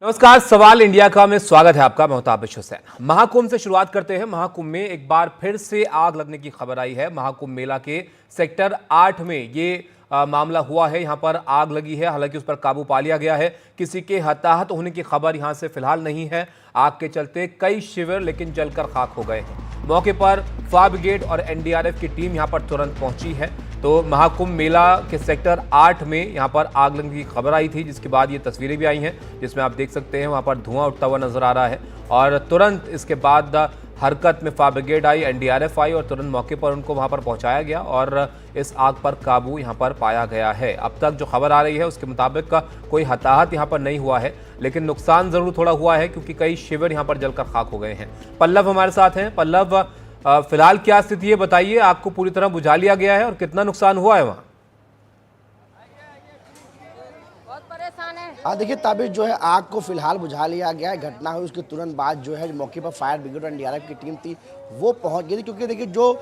नमस्कार, सवाल इंडिया का में स्वागत है आपका। मैं हूं ताबिश हुसैन। महाकुंभ से शुरुआत करते हैं। महाकुंभ में एक बार फिर से आग लगने की खबर आई है। महाकुंभ मेला के सेक्टर 8 में ये मामला हुआ है। यहां पर आग लगी है, हालांकि उस पर काबू पा लिया गया है। किसी के हताहत होने की खबर यहां से फिलहाल नहीं है। आग के चलते कई शिविर लेकिन जलकर खाक हो गए हैं। मौके पर फायर ब्रिगेड और एनडीआरएफ की टीम यहां पर तुरंत पहुंची है। तो महाकुंभ मेला के सेक्टर 8 में यहां पर आग लगने की खबर आई थी, जिसके बाद ये तस्वीरें भी आई हैं, जिसमें आप देख सकते हैं वहां पर धुआं उठता हुआ नजर आ रहा है। और तुरंत इसके बाद हरकत में फायर ब्रिगेड आई, एनडीआरएफ आई और तुरंत मौके पर उनको वहां पर पहुंचाया गया और इस आग पर काबू यहां पर पाया गया है। अब तक जो खबर आ रही है उसके मुताबिक कोई हताहत यहां पर नहीं हुआ है, लेकिन नुकसान जरूर थोड़ा हुआ है क्योंकि कई शिविर यहां पर जलकर खाक हो गए हैं। पल्लव हमारे साथ हैं। पल्लव, फिलहाल क्या स्थिति है, बताइए। आग को पूरी तरह बुझा लिया गया है और कितना नुकसान हुआ है वहां? हाँ, देखिए ताबिश, जो है आग को फिलहाल बुझा लिया गया है। घटना हुई उसके तुरंत बाद जो है मौके पर फायर ब्रिगेड और एनडीआरएफ की टीम थी, वो पहुंच गई थी। क्योंकि देखिए जो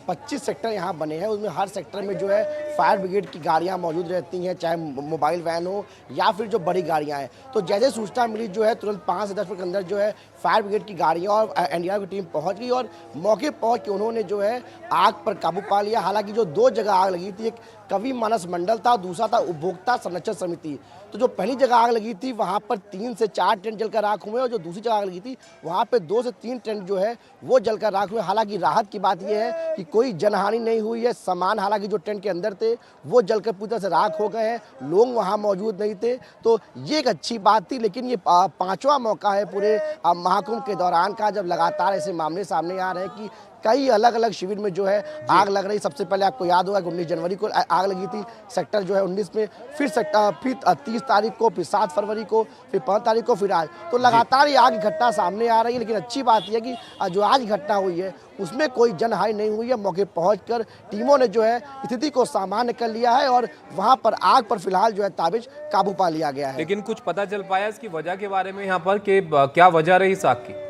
25 सेक्टर यहाँ बने हैं, उसमें हर सेक्टर में जो है फायर ब्रिगेड की गाड़ियाँ मौजूद रहती हैं, चाहे मोबाइल वैन हो या फिर जो बड़ी गाड़ियाँ हैं। तो जैसे सूचना मिली जो है तुरंत 5 से 10 मिनट के अंदर जो है फायर ब्रिगेड की गाड़ियाँ और एनडीआरएफ की टीम पहुँच गई और मौके पहुँच के उन्होंने जो है आग पर काबू पा लिया। हालांकि जो 2 जगह आग लगी थी, एक कवि मानस मंडल था, दूसरा था उपभोक्ता संरक्षण समिति। तो जो पहली जगह आग लगी थी वहाँ पर 3 से 4 टेंट जलकर राख हुए और जो दूसरी जगह आग लगी थी वहाँ पे 2 से 3 टेंट जो है वो जलकर राख हुए। हालांकि राहत की बात यह है कि कोई जनहानि नहीं हुई है। सामान हालांकि जो टेंट के अंदर थे वो जलकर पूरी तरह से राख हो गए हैं। लोग वहाँ मौजूद नहीं थे, तो ये एक अच्छी बात थी। लेकिन ये 5वां मौका है पूरे महाकुंभ के दौरान का जब लगातार ऐसे मामले सामने आ रहे हैं कि कई अलग अलग शिविर में जो है आग लग रही। सबसे पहले आपको याद होगा कि 19 जनवरी को आग लगी थी सेक्टर जो है 19 में, फिर 30 तारीख को, फिर 7 फरवरी को, फिर 5 तारीख को, फिर आज। तो लगातार ये आग घटना सामने आ रही है। लेकिन अच्छी बात यह है कि जो आज घटना हुई है उसमें कोई जनहानि नहीं हुई है। मौके पहुंचकर टीमों ने जो है स्थिति को सामान्य कर लिया है और वहां पर आग पर फिलहाल जो है ताबिश काबू पा लिया गया है। लेकिन कुछ पता चल पाया इसकी वजह के बारे में यहाँ पर कि क्या वजह रही इस आग की?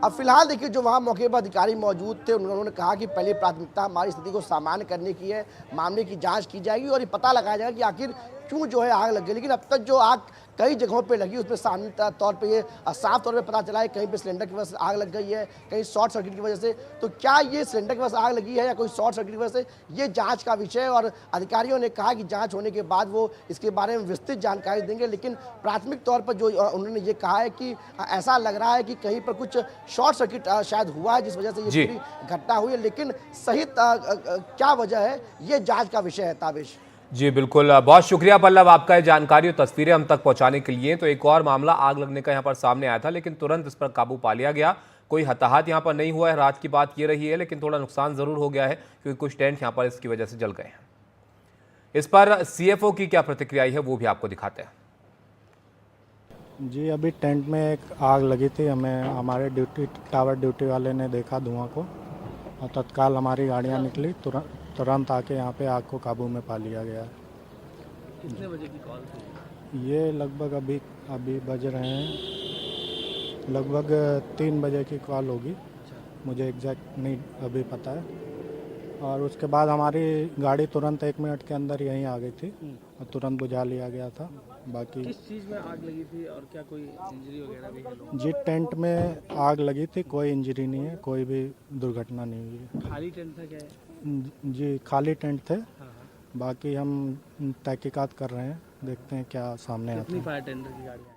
अब फिलहाल देखिए जो वहाँ मौके पर अधिकारी मौजूद थे उन्होंने कहा कि पहली प्राथमिकता हमारी स्थिति को सामान्य करने की है, मामले की जांच की जाएगी और ये पता लगाया जाएगा कि आखिर क्यों जो है आग लग गई। लेकिन अब तक जो आग कई जगहों पे लगी उसमें सामान्य तौर पे ये साफ तौर पे पता चला है कहीं पे सिलेंडर की वजह से आग लग गई है, कहीं शॉर्ट सर्किट की वजह से। तो क्या ये सिलेंडर की वजह से आग लगी है या कोई शॉर्ट सर्किट की वजह से, ये जांच का विषय है और अधिकारियों ने कहा कि जांच होने के बाद वो इसके बारे में विस्तृत जानकारी देंगे। लेकिन प्राथमिक तौर पर जो उन्होंने ये कहा है कि ऐसा लग रहा है कि कहीं पर कुछ शॉर्ट सर्किट शायद हुआ है जिस वजह से ये पूरी घटना हुई है। लेकिन सही क्या वजह है ये जाँच का विषय है। ताबिश जी बिल्कुल, बहुत शुक्रिया पल्लव आपका ये जानकारी और तस्वीरें हम तक पहुंचाने के लिए। तो एक और मामला आग लगने का यहां पर सामने आया था, लेकिन तुरंत इस पर काबू पा लिया गया। कोई हताहत यहां पर नहीं हुआ है, रात की बात ये रही है, लेकिन थोड़ा नुकसान जरूर हो गया है क्योंकि कुछ टेंट यहां पर इसकी वजह से जल गए हैं। इस पर सीएफओ की क्या प्रतिक्रिया है वो भी आपको दिखाते हैं। जी, अभी टेंट में एक आग लगी थी। हमें हमारे टावर ड्यूटी वाले ने देखा धुआं को और तत्काल हमारी गाड़ियां निकली, तुरंत आके यहाँ पे आग को काबू में पा लिया गया। कितने बजे की कॉल थी? ये लगभग अभी बज रहे हैं, लगभग 3 बजे की कॉल होगी। मुझे एग्जैक्ट नहीं अभी पता है। और उसके बाद हमारी गाड़ी तुरंत 1 मिनट के अंदर यहीं आ गई थी और तुरंत बुझा लिया गया था। बाकी किस चीज़ में आग लगी थी और क्या कोई इंजरी वगैरह भी है लोगों जी, टेंट में आग लगी थी, कोई इंजरी नहीं है, कोई भी दुर्घटना नहीं हुई है। को? खाली टेंट था क्या है? जी, खाली टेंट थे। हाँ। बाकी हम तहकीकात कर रहे हैं, देखते हैं क्या सामने आता कितनी है। फायर टेंडर की गाड़ियाँ?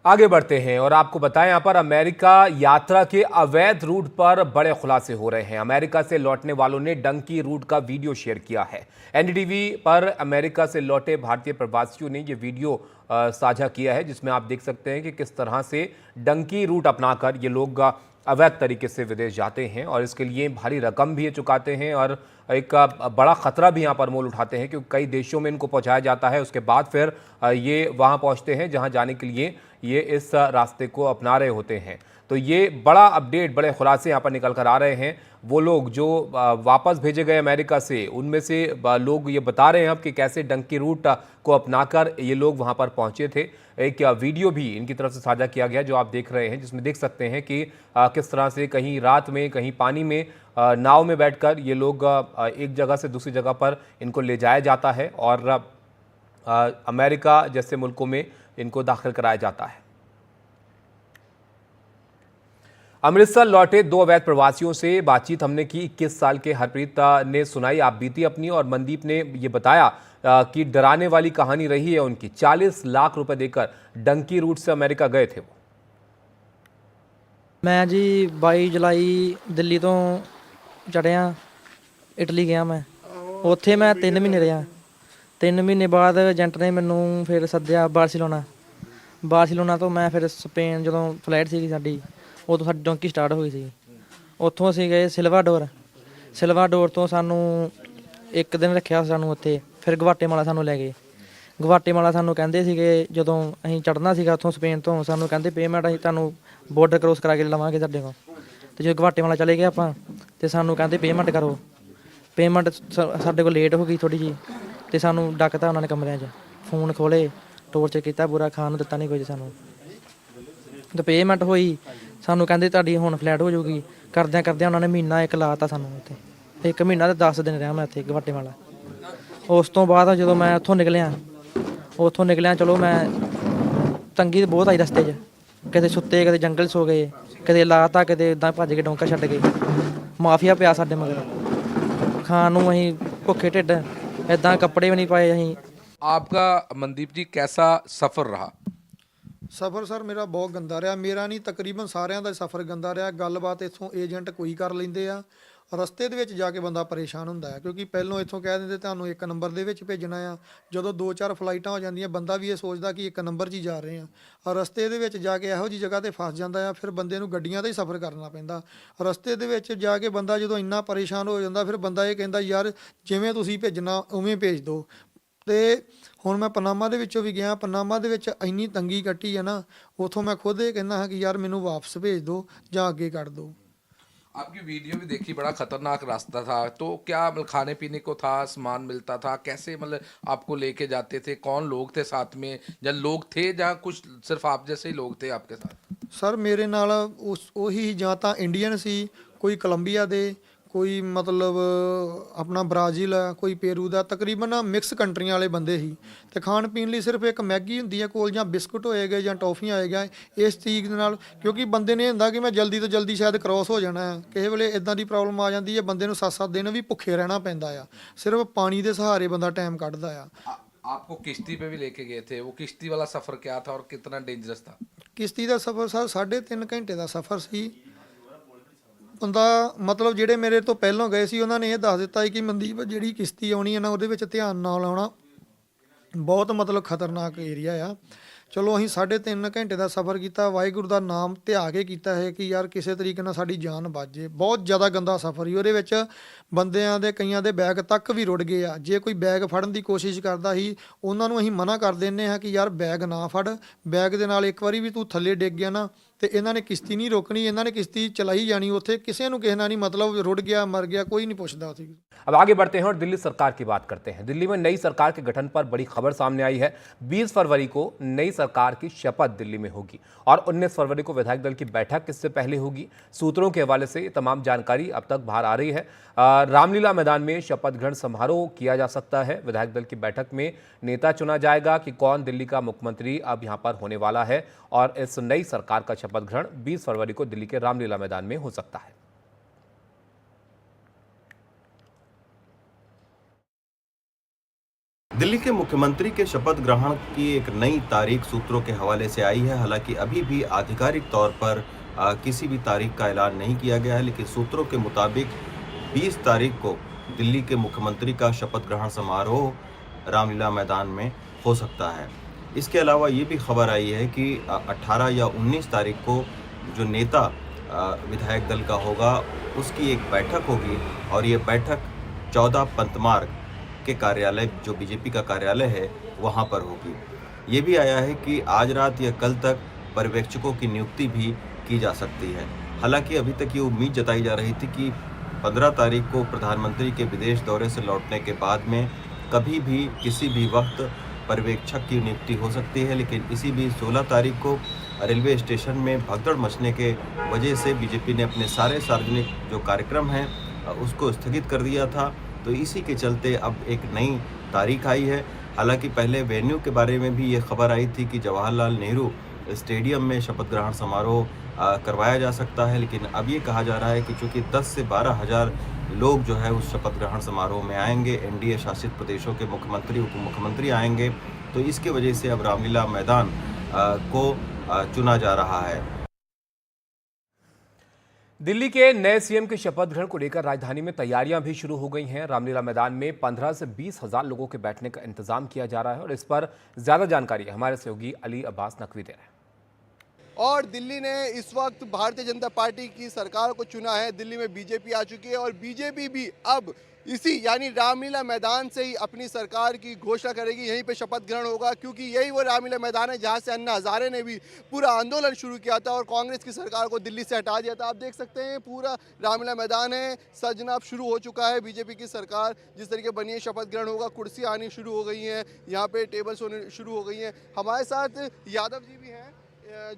आगे बढ़ते हैं और आपको बताएं, यहां पर अमेरिका यात्रा के अवैध रूट पर बड़े खुलासे हो रहे हैं। अमेरिका से लौटने वालों ने डंकी रूट का वीडियो शेयर किया है। एनडीटीवी पर अमेरिका से लौटे भारतीय प्रवासियों ने यह वीडियो साझा किया है, जिसमें आप देख सकते हैं कि किस तरह से डंकी रूट अपनाकर ये लोग अवैध तरीके से विदेश जाते हैं और इसके लिए भारी रकम भी ये चुकाते हैं और एक बड़ा खतरा भी यहाँ पर मोल उठाते हैं क्योंकि कई देशों में इनको पहुँचाया जाता है। उसके बाद फिर ये वहाँ पहुँचते हैं जहाँ जाने के लिए ये इस रास्ते को अपना रहे होते हैं। तो ये बड़ा अपडेट, बड़े खुलासे यहाँ पर निकल कर आ रहे हैं। वो लोग जो वापस भेजे गए अमेरिका से, उनमें से लोग ये बता रहे हैं अब कि कैसे डंकी रूट को अपनाकर ये लोग वहाँ पर पहुँचे थे। एक वीडियो भी इनकी तरफ से साझा किया गया जो आप देख रहे हैं, जिसमें देख सकते हैं कि किस तरह से कहीं रात में, कहीं पानी में, नाव में बैठकर ये लोग एक जगह से दूसरी जगह पर इनको ले जाया जाता है और अमेरिका जैसे मुल्कों में इनको दाखिल कराया जाता है। अमृतसर लौटे 2 अवैध प्रवासियों से बातचीत हमने की। 21 साल के हरप्रीत ने सुनाई आप बीती अपनी, और मनदीप ने ये बताया कि डराने वाली कहानी रही है उनकी। 40 लाख रुपए देकर डंकी रूट से अमेरिका गए थे वो। मैं जी 22 जुलाई दिल्ली तो चढ़िया इटली गया। मैं ਉੱਥੇ मैं 3 ਮਹੀਨੇ ਰਿਹਾ। 3 ਮਹੀਨੇ ਬਾਅਦ ਏਜੰਟ ਨੇ ਮੈਨੂੰ ਫਿਰ ਸੱਦਿਆ ਬਾਰਸੀਲੋਨਾ ਤੋਂ ਮੈਂ ਫਿਰ ਸਪੇਨ ਜਦੋਂ ਫਲਾਈਟ ਸੀਗੀ ਸਾਡੀ, ਉਦੋਂ ਸਾਡੀ ਡੋਂਕੀ ਸਟਾਰਟ ਹੋਈ ਸੀ। ਉੱਥੋਂ ਅਸੀਂ ਗਏ ਸਿਲਵਾਡੋਰ ਤੋਂ ਸਾਨੂੰ 1 ਦਿਨ ਰੱਖਿਆ ਸਾਨੂੰ ਉੱਥੇ। ਫਿਰ ਗਵਾਟੇਮਾਲਾ ਸਾਨੂੰ ਲੈ ਗਏ। ਗਵਾਟੇਮਾਲਾ ਸਾਨੂੰ ਕਹਿੰਦੇ ਸੀਗੇ ਜਦੋਂ ਅਸੀਂ ਚੜ੍ਹਨਾ ਸੀਗਾ ਉੱਥੋਂ ਸਪੇਨ ਤੋਂ, ਸਾਨੂੰ ਕਹਿੰਦੇ ਪੇਮੈਂਟ ਅਸੀਂ ਤੁਹਾਨੂੰ ਬਾਰਡਰ ਕ੍ਰੋਸ ਕਰਾ ਕੇ ਲਵਾਂਗੇ ਤੁਹਾਡੇ ਕੋਲ। ਅਤੇ ਜਦੋਂ ਗਵਾਟੇਮਾਲਾ ਚਲੇ ਗਏ ਆਪਾਂ, ਅਤੇ ਸਾਨੂੰ ਕਹਿੰਦੇ ਪੇਮੈਂਟ ਕਰੋ। ਪੇਮੈਂਟ ਸਾਡੇ ਕੋਲ ਲੇਟ ਹੋ ਗਈ ਥੋੜ੍ਹੀ ਜਿਹੀ, ਅਤੇ ਸਾਨੂੰ ਡੱਕਤਾ ਉਹਨਾਂ ਨੇ ਕਮਰਿਆਂ 'ਚ, ਫੋਨ ਖੋਲ੍ਹੇ, ਟੋਰਚਰ ਕੀਤਾ ਪੂਰਾ, ਖਾਣ ਨੂੰ ਦਿੱਤਾ ਨਹੀਂ ਕੁਝ ਸਾਨੂੰ। ਅਤੇ ਪੇਮੈਂਟ ਹੋਈ, ਸਾਨੂੰ ਕਹਿੰਦੇ ਤੁਹਾਡੀ ਹੁਣ ਫਲੈਟ ਹੋ ਜਾਊਗੀ। ਕਰਦਿਆਂ ਉਹਨਾਂ ਨੇ ਮਹੀਨਾ 1 ਲਾਤਾ ਸਾਨੂੰ ਉੱਥੇ। 1 ਮਹੀਨਾ ਅਤੇ 10 ਦਿਨ ਰਿਹਾ ਮੈਂ ਇੱਥੇ ਗਵਾਟੇਮਾਲਾ। ਉਸ ਤੋਂ ਬਾਅਦ ਜਦੋਂ ਮੈਂ ਉੱਥੋਂ ਨਿਕਲਿਆ ਚਲੋ ਮੈਂ ਤੰਗੀ ਬਹੁਤ ਆਈ ਰਸਤੇ 'ਚ। ਕਿਤੇ ਸੁੱਤੇ, ਕਿਤੇ ਜੰਗਲ ਸੋ ਗਏ, ਕਿਤੇ ਲਾਤਾ, ਕਿਤੇ ਇੱਦਾਂ ਭੱਜ ਕੇ ਡੋਂਕਾ ਛੱਡ ਗਏ। ਮਾਫੀਆ ਪਿਆ ਸਾਡੇ ਮਗਰ, ਖਾਣ ਨੂੰ ਅਸੀਂ ਭੁੱਖੇ ਢਿੱਡ, ਇੱਦਾਂ ਕੱਪੜੇ ਵੀ ਨਹੀਂ ਪਾਏ ਅਸੀਂ। आपका मनदीप जी कैसा सफ़र रहा? ਸਫ਼ਰ ਸਰ ਮੇਰਾ ਬਹੁਤ ਗੰਦਾ ਰਿਹਾ। ਮੇਰਾ ਨਹੀਂ, ਤਕਰੀਬਨ ਸਾਰਿਆਂ ਦਾ ਸਫ਼ਰ ਗੰਦਾ ਰਿਹਾ। ਗੱਲਬਾਤ ਇੱਥੋਂ ਏਜੰਟ ਕੋਈ ਕਰ ਲੈਂਦੇ ਆ, ਰਸਤੇ ਦੇ ਵਿੱਚ ਜਾ ਕੇ ਬੰਦਾ ਪਰੇਸ਼ਾਨ ਹੁੰਦਾ ਹੈ, ਕਿਉਂਕਿ ਪਹਿਲੋਂ ਇੱਥੋਂ ਕਹਿ ਦਿੰਦੇ ਤੁਹਾਨੂੰ 1 ਨੰਬਰ ਦੇ ਵਿੱਚ ਭੇਜਣਾ ਆ। ਜਦੋਂ 2-4 ਫਲਾਈਟਾਂ ਹੋ ਜਾਂਦੀਆਂ, ਬੰਦਾ ਵੀ ਇਹ ਸੋਚਦਾ ਕਿ 1 ਨੰਬਰ 'ਚ ਹੀ ਜਾ ਰਹੇ ਆ। ਰਸਤੇ ਦੇ ਵਿੱਚ ਜਾ ਕੇ ਇਹੋ ਜਿਹੀ ਜਗ੍ਹਾ 'ਤੇ ਫਸ ਜਾਂਦਾ ਆ, ਫਿਰ ਬੰਦੇ ਨੂੰ ਗੱਡੀਆਂ 'ਤੇ ਹੀ ਸਫ਼ਰ ਕਰਨਾ ਪੈਂਦਾ। ਰਸਤੇ ਦੇ ਵਿੱਚ ਜਾ ਕੇ ਬੰਦਾ ਜਦੋਂ ਇੰਨਾ ਪਰੇਸ਼ਾਨ ਹੋ ਜਾਂਦਾ, ਫਿਰ ਬੰਦਾ ਇਹ ਕਹਿੰਦਾ ਯਾਰ ਜਿਵੇਂ ਤੁਸੀਂ ਭੇਜਣਾ ਉਵੇਂ ਭੇਜ ਦਿਓ। ਅਤੇ ਹੁਣ ਮੈਂ ਪਨਾਮਾ ਦੇ ਵਿੱਚੋਂ ਵੀ ਗਿਆ। ਪਨਾਮਾ ਦੇ ਵਿੱਚ ਇੰਨੀ ਤੰਗੀ ਕੱਟੀ ਹੈ ਨਾ, ਉੱਥੋਂ ਮੈਂ ਖੁਦ ਇਹ ਕਹਿੰਦਾ ਹਾਂ ਕਿ ਯਾਰ ਮੈਨੂੰ ਵਾਪਸ ਭੇਜ ਦਿਓ ਜਾਂ ਅੱਗੇ ਕੱਢ ਦਿਓ। आपकी वीडियो भी देखी, बड़ा खतरनाक रास्ता था। तो क्या मतलब खाने पीने को था, सामान मिलता था, कैसे मतलब आपको लेके जाते थे, कौन लोग थे साथ में, या लोग थे जहाँ कुछ सिर्फ आप जैसे ही लोग थे आपके साथ? ਸਰ ਮੇਰੇ ਨਾਲ ਉਹੀ ਜਾਂ ਤਾਂ ਇੰਡੀਅਨ ਸੀ, ਕੋਈ ਕੋਲੰਬੀਆ ਦੇ, ਕੋਈ ਮਤਲਬ ਆਪਣਾ ਬ੍ਰਾਜ਼ੀਲ ਆ, ਕੋਈ ਪੇਰੂ ਦਾ, ਤਕਰੀਬਨ ਮਿਕਸ ਕੰਟਰੀਆਂ ਵਾਲੇ ਬੰਦੇ ਸੀ। ਅਤੇ ਖਾਣ ਪੀਣ ਲਈ ਸਿਰਫ ਇੱਕ ਮੈਗੀ ਹੁੰਦੀ ਹੈ ਕੋਲ, ਜਾਂ ਬਿਸਕੁਟ ਹੋਏਗਾ ਜਾਂ ਟੌਫੀਆਂ ਹੋਏਗਾ। ਇਸ ਚੀਜ਼ ਦੇ ਨਾਲ ਕਿਉਂਕਿ ਬੰਦੇ ਨੇ ਹੁੰਦਾ ਕਿ ਮੈਂ ਜਲਦੀ ਤੋਂ ਜਲਦੀ ਸ਼ਾਇਦ ਕ੍ਰੋਸ ਹੋ ਜਾਣਾ ਹੈ, ਕਿਸੇ ਵੇਲੇ ਇੱਦਾਂ ਦੀ ਪ੍ਰੋਬਲਮ ਆ ਜਾਂਦੀ ਹੈ, ਬੰਦੇ ਨੂੰ 7-7 ਦਿਨ ਵੀ ਭੁੱਖੇ ਰਹਿਣਾ ਪੈਂਦਾ ਆ। ਸਿਰਫ ਪਾਣੀ ਦੇ ਸਹਾਰੇ ਬੰਦਾ ਟਾਈਮ ਕੱਢਦਾ ਆ। आपको किश्ती पे भी लेके गए थे, वो किश्ती वाला सफ़र क्या था और कितना डेंजरस था? ਕਿਸ਼ਤੀ ਦਾ ਸਫ਼ਰ ਸਰ 3.5 ਘੰਟੇ ਦਾ ਸਫ਼ਰ ਸੀ। ਬੰਦਾ ਮਤਲਬ ਜਿਹੜੇ ਮੇਰੇ ਤੋਂ ਪਹਿਲਾਂ ਗਏ ਸੀ ਉਹਨਾਂ ਨੇ ਇਹ ਦੱਸ ਦਿੱਤਾ ਸੀ ਕਿ ਮਨਦੀਪ ਜਿਹੜੀ ਕਿਸ਼ਤੀ ਆਉਣੀ ਹੈ ਨਾ, ਉਹਦੇ ਵਿੱਚ ਧਿਆਨ ਨਾਲ ਆਉਣਾ, ਬਹੁਤ ਮਤਲਬ ਖਤਰਨਾਕ ਏਰੀਆ ਆ। ਚਲੋ ਅਸੀਂ 3.5 ਘੰਟੇ ਦਾ ਸਫ਼ਰ ਕੀਤਾ। ਵਾਹਿਗੁਰੂ ਦਾ ਨਾਮ ਧਿਆ ਕੇ ਕੀਤਾ ਹੈ ਕਿ ਯਾਰ ਕਿਸੇ ਤਰੀਕੇ ਨਾਲ ਸਾਡੀ ਜਾਨ ਬਚ ਜੇ। ਬਹੁਤ ਜ਼ਿਆਦਾ ਗੰਦਾ ਸਫ਼ਰ ਸੀ। ਉਹਦੇ ਵਿੱਚ ਬੰਦਿਆਂ ਦੇ ਕਈਆਂ ਦੇ ਬੈਗ ਤੱਕ ਵੀ ਰੁੜ ਗਏ ਆ। ਜੇ ਕੋਈ ਬੈਗ ਫੜਨ ਦੀ ਕੋਸ਼ਿਸ਼ ਕਰਦਾ ਸੀ, ਉਹਨਾਂ ਨੂੰ ਅਸੀਂ ਮਨਾ ਕਰ ਦਿੰਦੇ ਹਾਂ ਕਿ ਯਾਰ ਬੈਗ ਨਾ ਫੜ, ਬੈਗ ਦੇ ਨਾਲ ਇੱਕ ਵਾਰੀ ਵੀ ਤੂੰ ਥੱਲੇ ਡਿੱਗ ਗਿਆ ਨਾ, ਤੇ ਇਹਨਾਂ ਨੇ ਕਿਸ਼ਤੀ ਨਹੀਂ ਰੋਕਣੀ, ਇਹਨਾਂ ਨੇ ਕਿਸ਼ਤੀ ਚਲਾਈ ਜਾਣੀ। ਉੱਥੇ ਕਿਸੇ ਨੂੰ ਕਿਸੇ ਨਾਲ नहीं, मतलब रुड़ गया मर गया कोई नहीं पूछता। अब आगे बढ़ते हैं और दिल्ली सरकार की बात करते हैं। दिल्ली में नई सरकार के गठन पर बड़ी खबर सामने आई है। 20 फरवरी को नई सरकार की शपथ दिल्ली में होगी और 19 फरवरी को विधायक दल की बैठक किससे पहले होगी। सूत्रों के हवाले से ये तमाम जानकारी अब तक बाहर आ रही है। रामलीला मैदान में शपथ ग्रहण समारोह किया जा सकता है। विधायक दल की बैठक में नेता चुना जाएगा कि कौन दिल्ली का मुख्यमंत्री अब यहाँ पर होने वाला है, और इस नई सरकार का शपथ ग्रहण 20 फरवरी को दिल्ली के रामलीला मैदान में हो सकता है। दिल्ली के मुख्यमंत्री के शपथ ग्रहण की एक नई तारीख सूत्रों के हवाले से आई है। हालांकि अभी भी आधिकारिक तौर पर किसी भी तारीख का ऐलान नहीं किया गया है, लेकिन सूत्रों के मुताबिक 20 तारीख को दिल्ली के मुख्यमंत्री का शपथ ग्रहण समारोह रामलीला मैदान में हो सकता है। इसके अलावा ये भी खबर आई है कि 18 या 19 तारीख को जो नेता विधायक दल का होगा उसकी एक बैठक होगी, और ये बैठक 14 पंतमार्ग के कार्यालय, जो बीजेपी का कार्यालय है, वहाँ पर होगी। ये भी आया है कि आज रात या कल तक पर्यवेक्षकों की नियुक्ति भी की जा सकती है। हालांकि अभी तक ये उम्मीद जताई जा रही थी कि 15 तारीख को प्रधानमंत्री के विदेश दौरे से लौटने के बाद में कभी भी किसी भी वक्त पर्यवेक्षक की नियुक्ति हो सकती है, लेकिन इसी भी 16 तारीख को रेलवे स्टेशन में भगदड़ मचने के वजह से बीजेपी ने अपने सारे सार्वजनिक जो कार्यक्रम हैं उसको स्थगित कर दिया था। तो इसी के चलते अब एक नई तारीख आई है। हालांकि पहले वेन्यू के बारे में भी ये खबर आई थी कि जवाहरलाल नेहरू स्टेडियम में शपथ ग्रहण समारोह करवाया जा सकता है, लेकिन अब ये कहा जा रहा है कि चूंकि 10 से 12 हज़ार लोग जो है उस शपथ ग्रहण समारोह में आएंगे, एनडीए शासित प्रदेशों के मुख्यमंत्री उप मुख्यमंत्री आएंगे, तो इसकी वजह से अब रामलीला मैदान को चुना जा रहा है। दिल्ली के नए सीएम के शपथ ग्रहण को लेकर राजधानी में तैयारियां भी शुरू हो गई हैं। रामलीला मैदान में 15 से 20 हज़ार लोगों के बैठने का इंतजाम किया जा रहा है और इस पर ज्यादा जानकारी हमारे सहयोगी अली अब्बास नकवी दे रहे हैं। और दिल्ली ने इस वक्त भारतीय जनता पार्टी की सरकार को चुना है। दिल्ली में बीजेपी आ चुकी है और बीजेपी भी अब इसी यानी रामलीला मैदान से ही अपनी सरकार की घोषणा करेगी। यहीं पे शपथ ग्रहण होगा क्योंकि यही वो रामलीला मैदान है जहां से अन्ना हजारे ने भी पूरा आंदोलन शुरू किया था और कांग्रेस की सरकार को दिल्ली से हटा दिया था। आप देख सकते हैं पूरा रामलीला मैदान है, सजना शुरू हो चुका है। बीजेपी की सरकार जिस तरीके बनी है, शपथ ग्रहण होगा, कुर्सी आनी शुरू हो गई हैं, यहाँ पे टेबल्स होने शुरू हो गई हैं। हमारे साथ यादव जी भी हैं,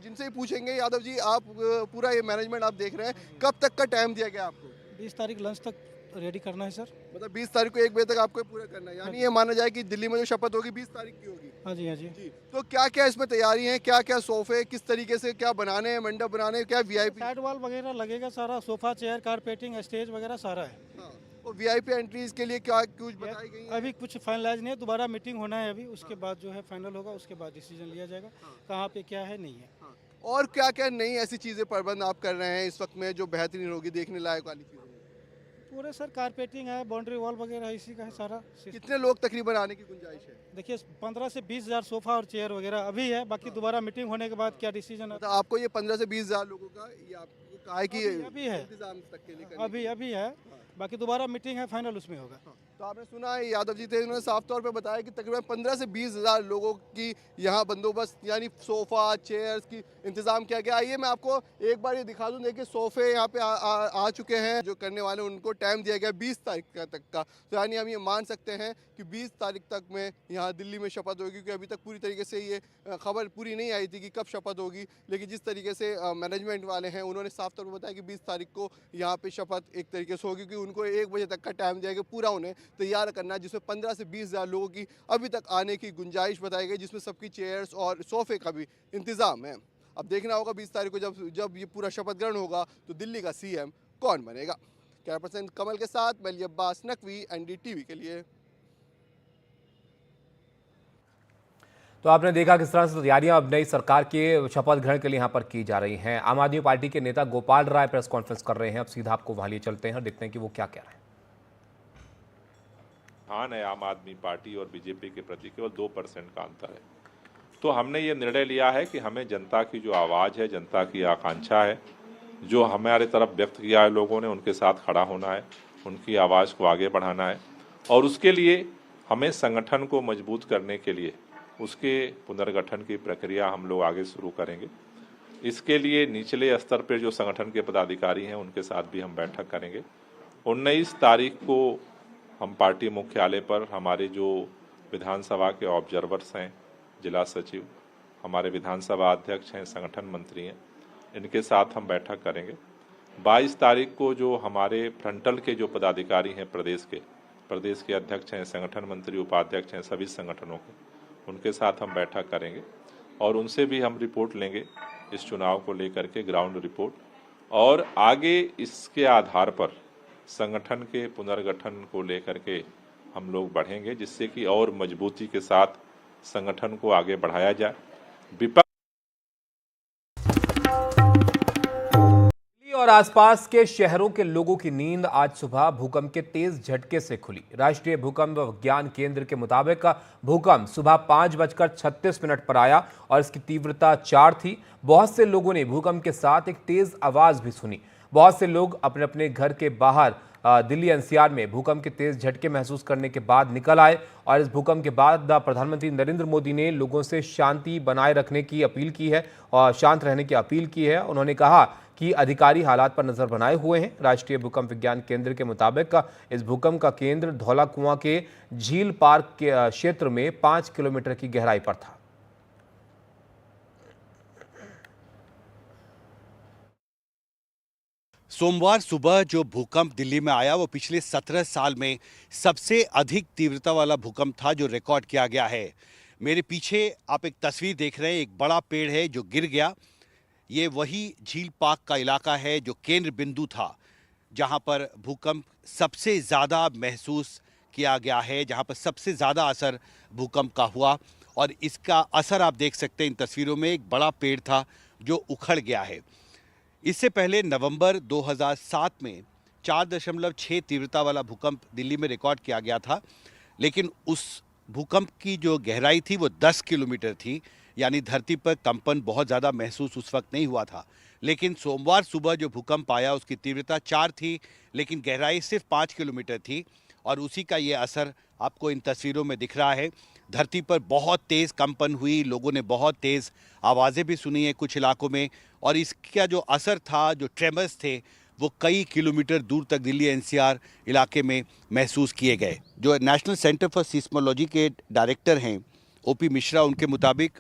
जिनसे ही पूछेंगे। यादव जी, आप पूरा ये मैनेजमेंट आप देख रहे हैं, कब तक का टाइम दिया गया आपको? 20 तारीख लंच तक रेडी करना है सर। मतलब 20 तारीख को 1 बजे तक आपको पूरा करना है, यानी ये माना जाए कि दिल्ली में जो शपथ होगी 20 तारीख की होगी। हाँ जी, हाँ जी। तो क्या क्या इसमें तैयारी है, क्या क्या सोफे किस तरीके से क्या बनाने हैं, मंडप बनाने हैं, क्या वीआईपी साइड वॉल वगैरह लगेगा, सारा सोफा चेयर कारपेटिंग स्टेज वगैरह सारा है। और वीआईपी एंट्रीज के लिए क्या कुछ बताई गई है? अभी कुछ फाइनलाइज नहीं है, दोबारा मीटिंग होना है अभी, उसके बाद जो है फाइनल होगा, उसके बाद डिसीजन लिया जाएगा कहाँ पे क्या है नहीं है। और क्या क्या नई ऐसी चीज़ें प्रबंध आप कर रहे हैं इस वक्त में जो बेहतरीन होगी, देखने लायक वाली चीज़ें? पूरे सर कारपेटिंग है, बाउंड्री वॉल वगैरह इसी का है सारा। कितने लोग तकरीबन आने की गुंजाइश है? देखिए 15 से 20 हज़ार सोफा और चेयर वगैरह अभी है, बाकी दोबारा मीटिंग होने के बाद क्या डिसीजन तो आपको ये 15 से 20 हज़ार लोगों का ये आपको कहा है कि अभी है, इंतजाम तक के लिए अभी है, बाकी दोबारा मीटिंग है, फाइनल उसमें होगा। तो आपने सुना है यादव जी थे, उन्होंने साफ तौर पे बताया कि तकरीबन 15 से 20 हज़ार लोगों की यहाँ बंदोबस्त यानी सोफ़ा चेयर्स की इंतज़ाम किया गया। आइए मैं आपको एक बार ये दिखा दूँ। देखिए सोफ़े यहाँ पे आ चुके हैं, जो करने वाले उनको टाइम दिया गया 20 तारीख तक का। तो यानी हम ये मान सकते हैं कि 20 तारीख तक में यहाँ दिल्ली में शपथ होगी, क्योंकि अभी तक पूरी तरीके से ये खबर पूरी नहीं आई थी कि कब शपथ होगी। लेकिन जिस तरीके से मैनेजमेंट वाले हैं उन्होंने साफ तौर पर बताया कि 20 तारीख को यहाँ पे शपथ एक तरीके से होगी, क्योंकि उनको 1 बजे तक का टाइम दिया गया पूरा उन्हें तैयार करना है, जिसमें 15 से 20 हज़ार लोगों की अभी तक आने की गुंजाइश बताई गई, जिसमें सबकी चेयर्स और सोफे का भी इंतज़ाम है। अब देखना होगा 20 तारीख को जब ये पूरा शपथ ग्रहण होगा तो दिल्ली का सीएम कौन बनेगा। कैमरा पर्सन कमल के साथ मैं अली अब्बास नकवी, एनडीटीवी के लिए। तो आपने देखा किस तरह से तैयारियां अब नई सरकार के शपथ ग्रहण के लिए यहां पर की जा रही हैं। आम आदमी पार्टी के नेता गोपाल राय प्रेस कॉन्फ्रेंस कर रहे हैं। अब सीधा आपको वहां लिए चलते हैं और देखते हैं कि वो क्या कह रहे हैं। हाँ है आम आदमी पार्टी और बीजेपी के प्रति केवल 2% का अंतर है। तो हमने ये निर्णय लिया है कि हमें जनता की जो आवाज़ है, जनता की आकांक्षा है, जो हमारे तरफ व्यक्त किया है लोगों ने, उनके साथ खड़ा होना है, उनकी आवाज़ को आगे बढ़ाना है। और उसके लिए हमें संगठन को मजबूत करने के लिए उसके पुनर्गठन की प्रक्रिया हम लोग आगे शुरू करेंगे। इसके लिए निचले स्तर पर जो संगठन के पदाधिकारी हैं उनके साथ भी हम बैठक करेंगे। 19 तारीख को हम पार्टी मुख्यालय पर हमारे जो विधानसभा के ऑब्जर्वर्स हैं, जिला सचिव, हमारे विधानसभा अध्यक्ष हैं, संगठन मंत्री हैं, इनके साथ हम बैठक करेंगे। 22 तारीख को जो हमारे फ्रंटल के जो पदाधिकारी हैं प्रदेश के अध्यक्ष हैं, संगठन मंत्री, उपाध्यक्ष हैं सभी संगठनों के, उनके साथ हम बैठक करेंगे और उनसे भी हम रिपोर्ट लेंगे इस चुनाव को लेकर के, ग्राउंड रिपोर्ट। और आगे इसके आधार पर संगठन के पुनर्गठन को लेकर के हम लोग बढ़ेंगे, जिससे कि और मजबूती के साथ संगठन को आगे बढ़ाया जाए। दिल्ली और आसपास के शहरों के लोगों की नींद आज सुबह भूकंप के तेज झटके से खुली। राष्ट्रीय भूकंप विज्ञान केंद्र के मुताबिक भूकंप सुबह 5:36 पर आया और इसकी तीव्रता 4 थी। बहुत से लोगों ने भूकंप के साथ एक तेज आवाज भी सुनी। बहुत से लोग अपने अपने घर के बाहर दिल्ली एनसीआर में भूकंप के तेज झटके महसूस करने के बाद निकल आए और इस भूकंप के बाद प्रधानमंत्री नरेंद्र मोदी ने लोगों से शांति बनाए रखने की अपील की है और शांत रहने की अपील की है। उन्होंने कहा कि अधिकारी हालात पर नजर बनाए हुए हैं। राष्ट्रीय भूकंप विज्ञान केंद्र के मुताबिक इस भूकंप का केंद्र धौला कुआं के झील पार्क के क्षेत्र में 5 किलोमीटर की गहराई पर था। सोमवार सुबह जो भूकंप दिल्ली में आया वो पिछले 17 साल में सबसे अधिक तीव्रता वाला भूकंप था जो रिकॉर्ड किया गया है। मेरे पीछे आप एक तस्वीर देख रहे हैं, एक बड़ा पेड़ है जो गिर गया। ये वही झील पार्क का इलाका है जो केंद्र बिंदु था, जहां पर भूकंप सबसे ज़्यादा महसूस किया गया है, जहां पर सबसे ज़्यादा असर भूकंप का हुआ। और इसका असर आप देख सकते हैं इन तस्वीरों में, एक बड़ा पेड़ था जो उखड़ गया है। इससे पहले नवंबर 2007 में 4.6 तीव्रता वाला भूकंप दिल्ली में रिकॉर्ड किया गया था, लेकिन उस भूकंप की जो गहराई थी वो 10 किलोमीटर थी, यानी धरती पर कंपन बहुत ज़्यादा महसूस उस वक्त नहीं हुआ था। लेकिन सोमवार सुबह जो भूकंप आया उसकी तीव्रता 4 थी, लेकिन गहराई सिर्फ 5 किलोमीटर थी, और उसी का ये असर आपको इन तस्वीरों में दिख रहा है। धरती पर बहुत तेज़ कंपन हुई, लोगों ने बहुत तेज़ आवाज़ें भी सुनी है कुछ इलाकों में, और इसका जो असर था, जो ट्रेमर्स थे, वो कई किलोमीटर दूर तक दिल्ली एनसीआर इलाके में महसूस किए गए। जो नेशनल सेंटर फॉर सिस्मोलॉजी के डायरेक्टर हैं ओपी मिश्रा, उनके मुताबिक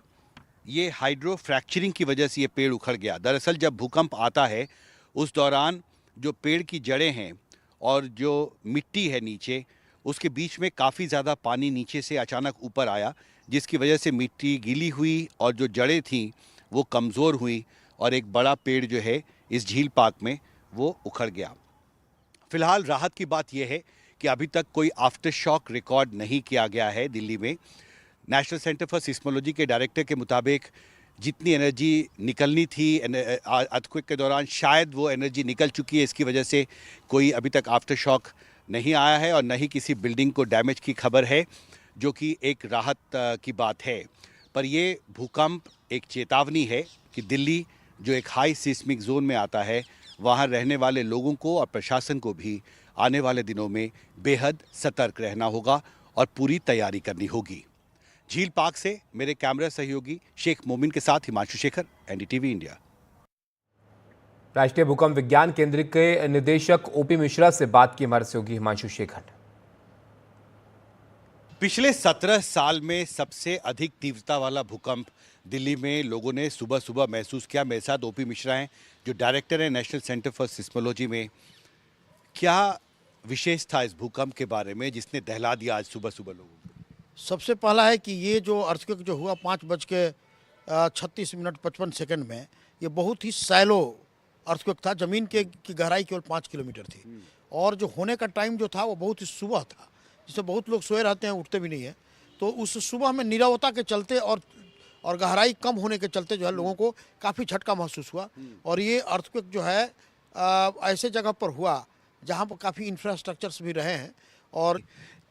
ये हाइड्रो फ्रैक्चरिंग की वजह से ये पेड़ उखड़ गया। दरअसल जब भूकंप आता है उस दौरान जो पेड़ की जड़ें हैं और जो मिट्टी है नीचे, उसके बीच में काफ़ी ज़्यादा पानी नीचे से अचानक ऊपर आया, जिसकी वजह से मिट्टी गीली हुई और जो जड़ें थीं वो कमज़ोर हुई, और एक बड़ा पेड़ जो है इस झील पार्क में वो उखड़ गया। फिलहाल राहत की बात यह है कि अभी तक कोई आफ्टर शॉक रिकॉर्ड नहीं किया गया है दिल्ली में। नेशनल सेंटर फॉर सिस्मोलॉजी के डायरेक्टर के मुताबिक जितनी एनर्जी निकलनी थी अर्थक्वेक के दौरान, शायद वो एनर्जी निकल चुकी है। इसकी वजह से कोई अभी तक आफ्टर शॉक नहीं आया है और न ही किसी बिल्डिंग को डैमेज की खबर है, जो कि एक राहत की बात है। पर ये भूकंप एक चेतावनी है कि दिल्ली जो एक हाई सिस्मिक जोन में आता है, वहाँ रहने वाले लोगों को और प्रशासन को भी आने वाले दिनों में बेहद सतर्क रहना होगा और पूरी तैयारी करनी होगी। झील पार्क से मेरे कैमरा सहयोगी शेख मोमिन के साथ हिमांशु शेखर, एनडीटीवी इंडिया। राष्ट्रीय भूकंप विज्ञान केंद्र के निदेशक ओपी मिश्रा से बात की हमारे सहयोगी हिमांशु शेखर। पिछले 17 साल में सबसे अधिक तीव्रता वाला भूकंप दिल्ली में लोगों ने सुबह सुबह महसूस किया। मेरे साथ ओपी मिश्रा हैं जो डायरेक्टर हैं नेशनल सेंटर फॉर सिस्मोलॉजी में। क्या विशेष था इस भूकंप के बारे में जिसने दहला दिया आज सुबह सुबह लोगों को? सबसे पहला है कि ये जो अर्थक्वेक जो हुआ 5:36:55 में, ये बहुत ही सैलो अर्थक्वेक था। ज़मीन की गहराई केवल 5 किलोमीटर थी, और जो होने का टाइम जो था वो बहुत ही सुबह था, जिससे बहुत लोग सोए रहते हैं, उठते भी नहीं है। तो उस सुबह में नीरवता के चलते और गहराई कम होने के चलते जो है लोगों को काफ़ी झटका महसूस हुआ। और ये अर्थक्वेक जो है ऐसे जगह पर हुआ जहाँ पर काफ़ी इंफ्रास्ट्रक्चर्स भी रहे हैं, और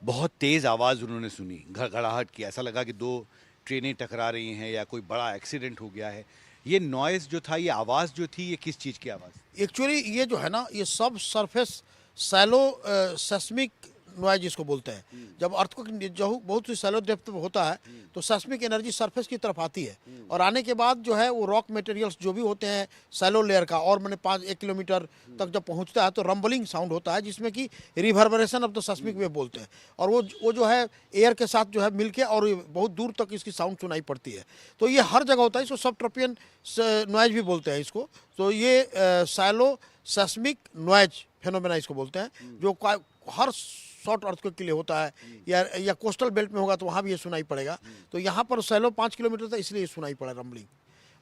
बहुत तेज़ आवाज़ उन्होंने सुनी, घड़घड़ाहट की, ऐसा लगा कि 2 ट्रेनें टकरा रही हैं या कोई बड़ा एक्सीडेंट हो गया है। ये नॉइज़ जो था, ये आवाज़ जो थी, ये किस चीज़ की आवाज़? एक्चुअली ये जो है ना, ये सब सरफेस सैलो सेस्मिक नॉइज जिसको बोलते हैं। जब अर्थक्वेक जो बहुत ही सैलो डेप्थ पे होता है तो सेस्मिक एनर्जी सरफेस की तरफ आती है, और आने के बाद जो है वो रॉक मटेरियल्स जो भी होते हैं सैलो लेयर का, और मैंने 1 किलोमीटर तक जब पहुंचता है तो रंबलिंग साउंड होता है, जिसमें कि reverberation of the seismic wave बोलते हैं। और वो जो है एयर के साथ जो है मिलके और बहुत दूर तक इसकी साउंड सुनाई पड़ती है। तो ये हर जगह होता है, इसको सबट्रोपियन नॉइज भी बोलते हैं इसको। तो ये सैलो सेस्मिक नॉइज फेनोमेना इसको बोलते हैं, जो हर शॉर्ट अर्थक्वेक के लिए होता है, या कोस्टल बेल्ट में होगा तो वहाँ भी ये सुनाई पड़ेगा। तो यहाँ पर सैलो 5 किलोमीटर था, इसलिए ये सुनाई पड़ा रंबलिंग।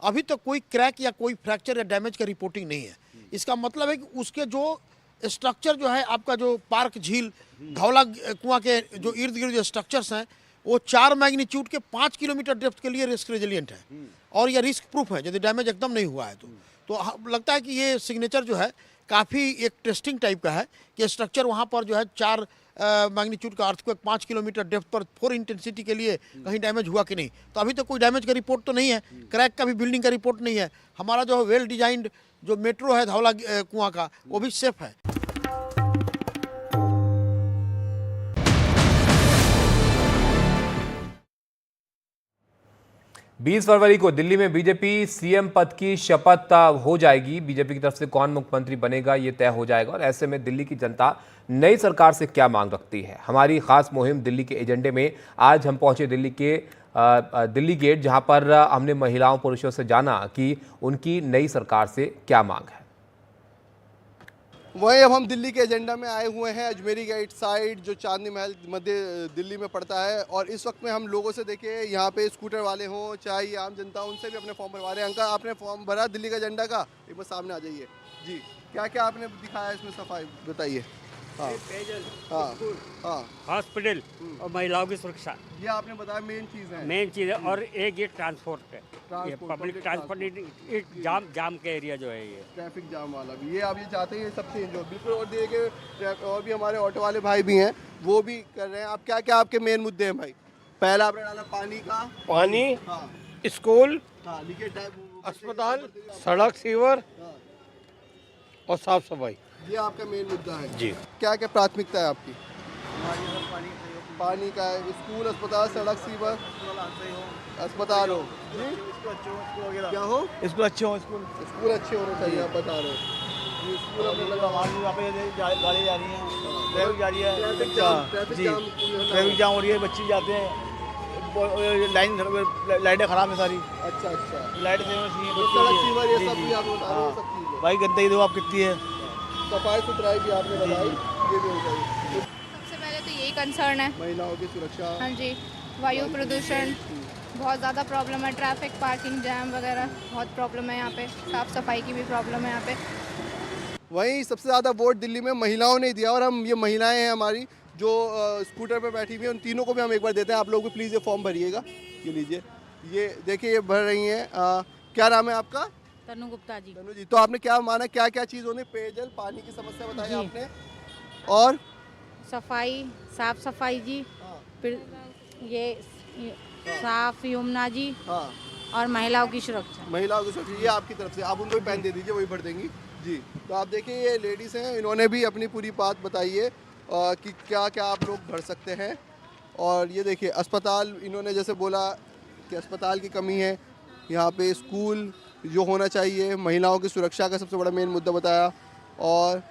अभी तक कोई क्रैक या कोई फ्रैक्चर या डैमेज का रिपोर्टिंग नहीं है। इसका मतलब है कि उसके जो स्ट्रक्चर जो है, आपका जो पार्क झील धौला कुआं के जो इर्द गिर्द जो स्ट्रक्चर्स हैं, वो 4 मैग्नीट्यूड के 5 किलोमीटर डेप्थ के लिए रिस्क रेजिलियंट है, और ये रिस्क प्रूफ है यदि डैमेज एकदम नहीं हुआ है तो लगता है कि ये सिग्नेचर जो है काफ़ी एक टेस्टिंग टाइप का है कि स्ट्रक्चर वहाँ पर जो है 4 मैग्नीट्यूड का अर्थक्वेक 5 किलोमीटर डेप्थ पर 4 इंटेंसिटी के लिए कहीं डैमेज हुआ कि नहीं। तो अभी तक कोई डैमेज का रिपोर्ट तो नहीं है, क्रैक का भी बिल्डिंग का रिपोर्ट नहीं है। हमारा जो वेल डिजाइंड जो मेट्रो है धौला कुआं का, वो भी सेफ है। 20 फरवरी को दिल्ली में बीजेपी सीएम पद की शपथ हो जाएगी। बीजेपी की तरफ से कौन मुख्यमंत्री बनेगा ये तय हो जाएगा, और ऐसे में दिल्ली की जनता नई सरकार से क्या मांग रखती है। हमारी खास मुहिम दिल्ली के एजेंडे में आज हम पहुंचे दिल्ली गेट, जहां पर हमने महिलाओं पुरुषों से जाना कि उनकी नई सरकार से क्या मांग है। वहीं अब हम दिल्ली के एजेंडा में आए हुए हैं, अजमेरी गेट साइड जो चांदनी महल मध्य दिल्ली में पड़ता है। और इस वक्त में हम लोगों से देखिए यहाँ पे स्कूटर वाले हों चाहे ये आम जनता, उनसे भी अपने फॉर्म भरवा रहे हैं। अंकल, आपने फॉर्म भरा दिल्ली का एजेंडा का? एक बार सामने आ जाइए जी। क्या क्या आपने दिखाया इसमें, सफाई बताइए। हाँ, हाँ, हॉस्पिटल और महिलाओं की सुरक्षा, ये आपने बताया मेन चीज़ है। मेन चीज़ है। और एक ये ट्रांसपोर्ट है, ये पब्लिक ट्रांसपोर्ट जाम के एरिया जो है, ये ट्रैफिक जाम वाला भी, ये आप ये चाहते हैं ये सब चेंज हो बिल्कुल। और देखिए और भी हमारे ऑटो वाले भाई भी हैं, वो भी कर रहे हैं। आप क्या क्या आपके मेन मुद्दे हैं भाई? पहला आपने डाला पानी का, पानी, हाँ, स्कूल, हाँ, अस्पताल, सड़क, सीवर और साफ सफाई, ये आपका मेन मुद्दा है जी। क्या क्या प्राथमिकता है आपकी? पानी का है, स्कूल, अस्पताल, सड़क, सीवर, अस्पताल हो जी, क्या हो, स्कूल अच्छे हो, स्कूल अच्छे होने चाहिए, आप बता रहे हो। ये स्कूल अपने लगा, गाड़ी जा रही है, ट्रैफिक जा रही है, ट्रैफिक जाम हो रही है, बच्चे जाते हैं, लाइटें खराब है सारी। अच्छा अच्छा, लाइट सड़क सीवर ये सब भी आप बता रहे हो, सब चीज़ें। भाई गंदगी दो आप कितनी है, सफाई सुथराई भी आपने बताई, ये भी हो जाएगी। सबसे पहले तो यही कंसर्न है, महिलाओं की सुरक्षा। हाँ जी, वायु प्रदूषण बहुत ज़्यादा प्रॉब्लम है, ट्रैफिक, पार्किंग जैम वगैरह बहुत प्रॉब्लम है यहाँ पे, साफ़ सफाई की भी प्रॉब्लम है यहाँ पे। वहीं सबसे ज़्यादा वोट दिल्ली में महिलाओं ने दिया, और हम ये महिलाएं हैं हमारी जो स्कूटर पे बैठी हुई हैं, उन तीनों को भी हम एक बार देते हैं। आप लोग भी प्लीज़ ये फॉर्म भरिएगा, ये लीजिए, ये देखिए ये भर रही हैं। क्या नाम है आपका? तनु गुप्ता जी। तनु जी, तो आपने क्या माना, क्या क्या चीज़ होनी? पेयजल, पानी की समस्या बताई आपने, और सफाई, साफ सफाई जी, फिर ये साफ यमुना जी, हाँ, और महिलाओं की सुरक्षा। महिलाओं की सुरक्षा, ये आपकी तरफ से, आप उनको भी पेन दे दीजिए, वही भर देंगी जी। तो आप देखिए ये लेडीज़ हैं, इन्होंने भी अपनी पूरी बात बताई है कि क्या क्या आप लोग भर सकते हैं। और ये देखिए अस्पताल, इन्होंने जैसे बोला कि अस्पताल की कमी है यहाँ पे, स्कूल जो होना चाहिए, महिलाओं की सुरक्षा का सबसे बड़ा मेन मुद्दा बताया, और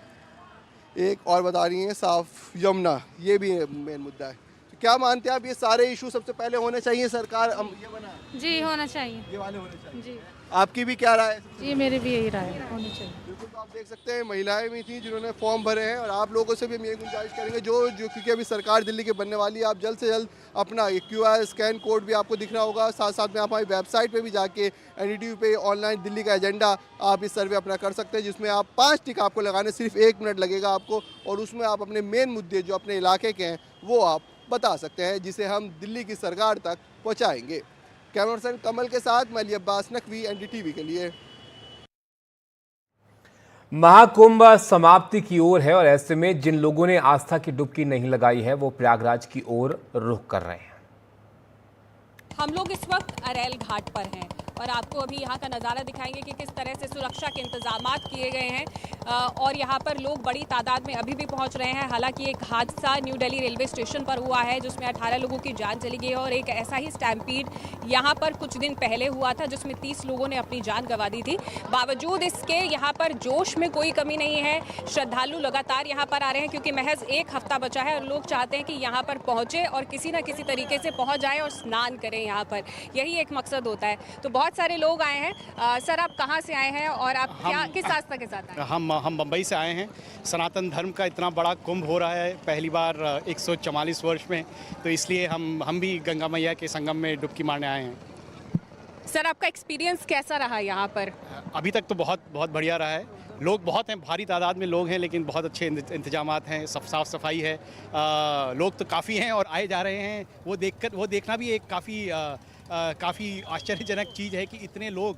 एक और बता रही हैं साफ यमुना, ये भी मेन मुद्दा है। तो क्या मानते हैं आप, ये सारे इशू सबसे पहले होने चाहिए? सरकार ये बना जी, होना चाहिए, ये वाले होने चाहिए जी। आपकी भी क्या राय है? जी, मेरी भी यही राय है, होनी चाहिए। बिल्कुल, तो आप देख सकते हैं महिलाएं भी थी जिन्होंने फॉर्म भरे हैं, और आप लोगों से भी हम ये गुजारिश करेंगे जो क्योंकि अभी सरकार दिल्ली की बनने वाली है, आप जल्द से जल्द अपना QR स्कैन कोड भी आपको दिख रहा होगा, साथ साथ में आप हमारी वेबसाइट पे भी जाके NDTV पे ऑनलाइन दिल्ली का एजेंडा आप इस सर्वे अपना कर सकते हैं, जिसमें आप 5 टिक आपको लगाने सिर्फ 1 मिनट लगेगा आपको, और उसमें आप अपने मेन मुद्दे जो अपने इलाके के हैं वो आप बता सकते हैं, जिसे हम दिल्ली की सरकार तक पहुँचाएँगे। कैमरा पर्सन कमल के साथ मैं अली अब्बास नकवी, NDTV के लिए। महाकुंभ समाप्ति की ओर है, और ऐसे में जिन लोगों ने आस्था की डुबकी नहीं लगाई है वो प्रयागराज की ओर रुख कर रहे हैं। हम लोग इस वक्त अरेल घाट पर हैं और आपको अभी यहाँ का नज़ारा दिखाएंगे कि किस तरह से सुरक्षा के इंतजामात किए गए हैं, और यहाँ पर लोग बड़ी तादाद में अभी भी पहुँच रहे हैं। हालांकि एक हादसा न्यू दिल्ली रेलवे स्टेशन पर हुआ है जिसमें 18 लोगों की जान चली गई है, और एक ऐसा ही स्टैम्पीड यहाँ पर कुछ दिन पहले हुआ था जिसमें 30 लोगों ने अपनी जान गंवा दी थी। बावजूद इसके यहाँ पर जोश में कोई कमी नहीं है, श्रद्धालु लगातार यहाँ पर आ रहे हैं क्योंकि महज 1 हफ्ता बचा है और लोग चाहते हैं कि यहाँ पर पहुँचे और किसी न किसी तरीके से पहुँच जाएँ और स्नान करें यहाँ पर, यही एक मकसद होता है। तो बहुत सारे लोग आए हैं। सर, आप कहाँ से आए हैं और आप क्या किस आस्था के साथ आए हैं? हम बम्बई से आए हैं। सनातन धर्म का इतना बड़ा कुंभ हो रहा है पहली बार 144 वर्ष में, तो इसलिए हम भी गंगा मैया के संगम में डुबकी मारने आए हैं। सर, आपका एक्सपीरियंस कैसा रहा यहाँ पर? अभी तक तो बहुत बढ़िया रहा है। लोग बहुत हैं, भारी तादाद में लोग हैं, लेकिन बहुत अच्छे इंतजामात हैं, साफ सफाई है, लोग तो काफ़ी हैं और आए जा रहे हैं। वो देखना भी एक काफ़ी आश्चर्यजनक चीज़ है कि इतने लोग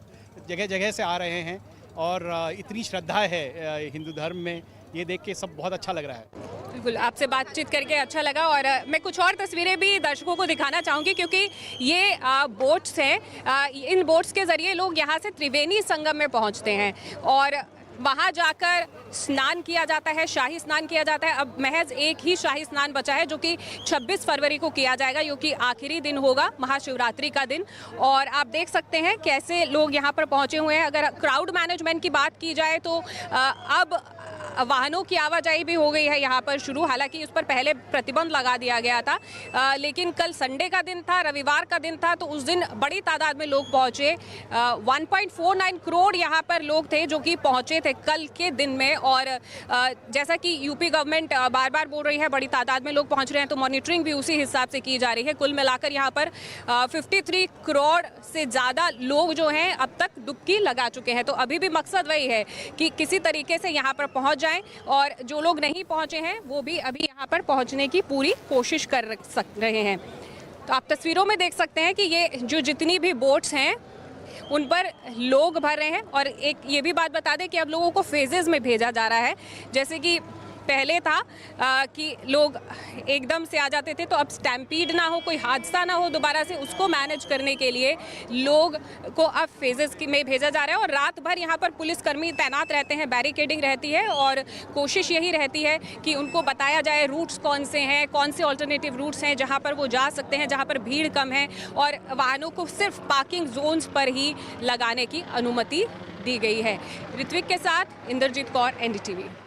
जगह जगह से आ रहे हैं और इतनी श्रद्धा है हिंदू धर्म में, ये देख के सब बहुत अच्छा लग रहा है। बिल्कुल, आपसे बातचीत करके अच्छा लगा, और मैं कुछ और तस्वीरें भी दर्शकों को दिखाना चाहूँगी क्योंकि ये बोट्स हैं। इन बोट्स के ज़रिए लोग यहाँ से त्रिवेणी संगम में पहुँचते हैं और वहाँ जाकर स्नान किया जाता है, शाही स्नान किया जाता है। अब महज एक ही शाही स्नान बचा है जो कि 26 फरवरी को किया जाएगा, जो कि आखिरी दिन होगा, महाशिवरात्रि का दिन। और आप देख सकते हैं कैसे लोग यहाँ पर पहुँचे हुए हैं। अगर क्राउड मैनेजमेंट की बात की जाए तो अब वाहनों की आवाजाही भी हो गई है यहाँ पर शुरू। हालांकि उस पर पहले प्रतिबंध लगा दिया गया था, लेकिन कल संडे का दिन था, रविवार का दिन था, तो उस दिन बड़ी तादाद में लोग पहुंचे। 1.49 करोड़ यहाँ पर लोग थे जो कि पहुंचे थे कल के दिन में। और जैसा कि यूपी गवर्नमेंट बार बार बोल रही है बड़ी तादाद में लोग पहुंच रहे हैं, तो मॉनिटरिंग भी उसी हिसाब से की जा रही है। कुल मिलाकर यहाँ पर 53 करोड़ से ज़्यादा लोग जो हैं अब तक डुबकी लगा चुके हैं। तो अभी भी मकसद वही है कि किसी तरीके से यहाँ पर पहुँच जाएं, और जो लोग नहीं पहुँचे हैं वो भी अभी यहाँ पर पहुँचने की पूरी कोशिश कर रहे हैं। तो आप तस्वीरों में देख सकते हैं कि ये जो जितनी भी बोट्स हैं उन पर लोग भर रहे हैं। और एक ये भी बात बता दें कि अब लोगों को फेजेस में भेजा जा रहा है। जैसे कि पहले था कि लोग एकदम से आ जाते थे, तो अब स्टैम्पीड ना हो, कोई हादसा ना हो दोबारा से, उसको मैनेज करने के लिए लोग को अब फेजेस में भेजा जा रहा है। और रात भर यहाँ पर पुलिसकर्मी तैनात रहते हैं, बैरिकेडिंग रहती है, और कोशिश यही रहती है कि उनको बताया जाए रूट्स कौन से हैं, कौन से ऑल्टरनेटिव रूट्स हैं जहाँ पर वो जा सकते हैं, जहाँ पर भीड़ कम है, और वाहनों को सिर्फ पार्किंग जोन्स पर ही लगाने की अनुमति दी गई है। ऋत्विक के साथ इंद्रजीत कौर, NDTV।